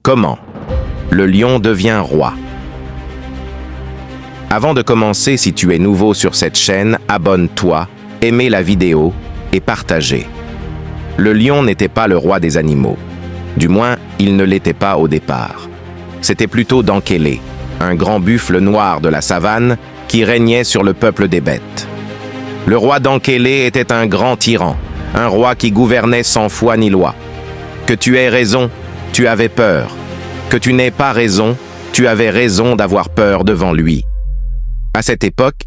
Comment le lion devient roi? Avant de commencer, si tu es nouveau sur cette chaîne, abonne-toi, aimez la vidéo et partagez. Le lion n'était pas le roi des animaux. Du moins, il ne l'était pas au départ. C'était plutôt Dankélé, un grand buffle noir de la savane qui régnait sur le peuple des bêtes. Le roi Dankélé était un grand tyran, un roi qui gouvernait sans foi ni loi. Que tu aies raison, tu avais peur. Que tu n'aies pas raison, tu avais raison d'avoir peur devant lui. À cette époque,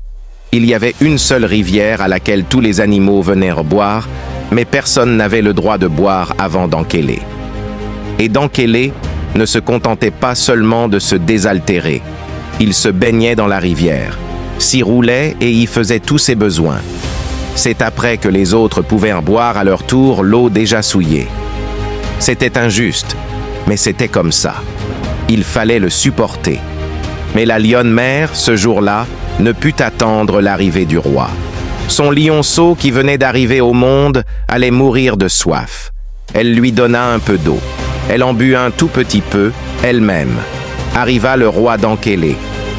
il y avait une seule rivière à laquelle tous les animaux venaient boire, mais personne n'avait le droit de boire avant Dankélé. Et Dankélé ne se contentait pas seulement de se désaltérer. Il se baignait dans la rivière, s'y roulait et y faisait tous ses besoins. C'est après que les autres pouvaient boire à leur tour l'eau déjà souillée. C'était injuste, mais c'était comme ça. Il fallait le supporter. Mais la lionne mère, ce jour-là, ne put attendre l'arrivée du roi. Son lionceau qui venait d'arriver au monde allait mourir de soif. Elle lui donna un peu d'eau. Elle en but un tout petit peu, elle-même. Arriva le roi Dankélé.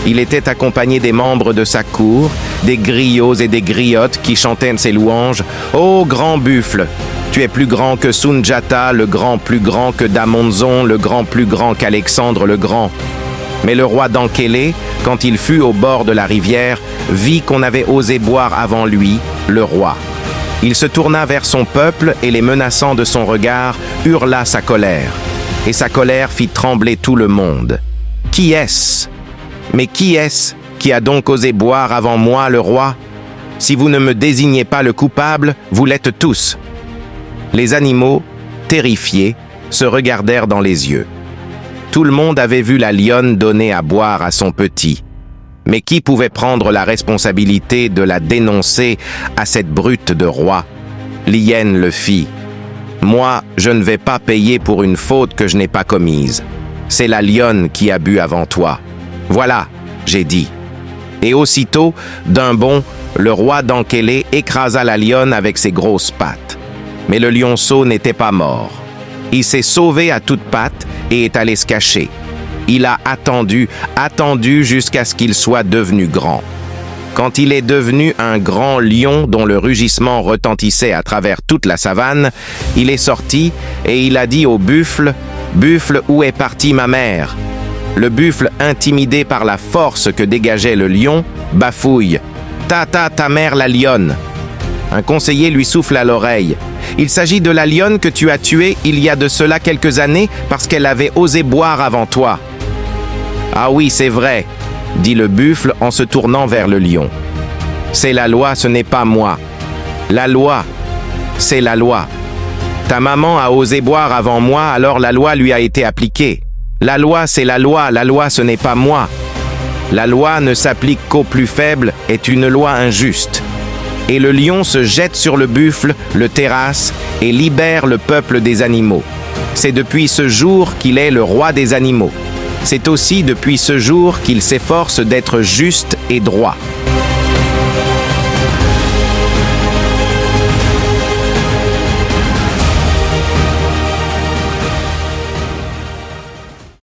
Il était accompagné des membres de sa cour, des griots et des griottes qui chantaient ses louanges. « Ô grand buffle, tu es plus grand que Sunjata, le grand plus grand que Damonzon, le grand plus grand qu'Alexandre le Grand. » Mais le roi Dankélé, quand il fut au bord de la rivière, vit qu'on avait osé boire avant lui, le roi. Il se tourna vers son peuple et, les menaçant de son regard, hurla sa colère. Et sa colère fit trembler tout le monde. « Qui est-ce? Mais qui est-ce qui a donc osé boire avant moi, le roi? Si vous ne me désignez pas le coupable, vous l'êtes tous. » Les animaux, terrifiés, se regardèrent dans les yeux. Tout le monde avait vu la lionne donner à boire à son petit. Mais qui pouvait prendre la responsabilité de la dénoncer à cette brute de roi? L'hyène le fit. « Moi, je ne vais pas payer pour une faute que je n'ai pas commise. C'est la lionne qui a bu avant toi. Voilà, j'ai dit. » Et aussitôt, d'un bond, le roi Dankélé écrasa la lionne avec ses grosses pattes. Mais le lionceau n'était pas mort. Il s'est sauvé à toutes pattes et est allé se cacher. Il a attendu jusqu'à ce qu'il soit devenu grand. Quand il est devenu un grand lion dont le rugissement retentissait à travers toute la savane, il est sorti et il a dit au buffle « Buffle, où est partie ma mère ?» Le buffle, intimidé par la force que dégageait le lion, bafouille « Ta mère la lionne !» Un conseiller lui souffle à l'oreille. « Il s'agit de la lionne que tu as tuée il y a de cela quelques années parce qu'elle avait osé boire avant toi. »« Ah oui, c'est vrai, » dit le buffle en se tournant vers le lion. « C'est la loi, ce n'est pas moi. La loi, c'est la loi. Ta maman a osé boire avant moi, alors la loi lui a été appliquée. La loi, c'est la loi, ce n'est pas moi. La loi ne s'applique qu'aux plus faibles, est une loi injuste. » Et le lion se jette sur le buffle, le terrasse et libère le peuple des animaux. C'est depuis ce jour qu'il est le roi des animaux. C'est aussi depuis ce jour qu'il s'efforce d'être juste et droit.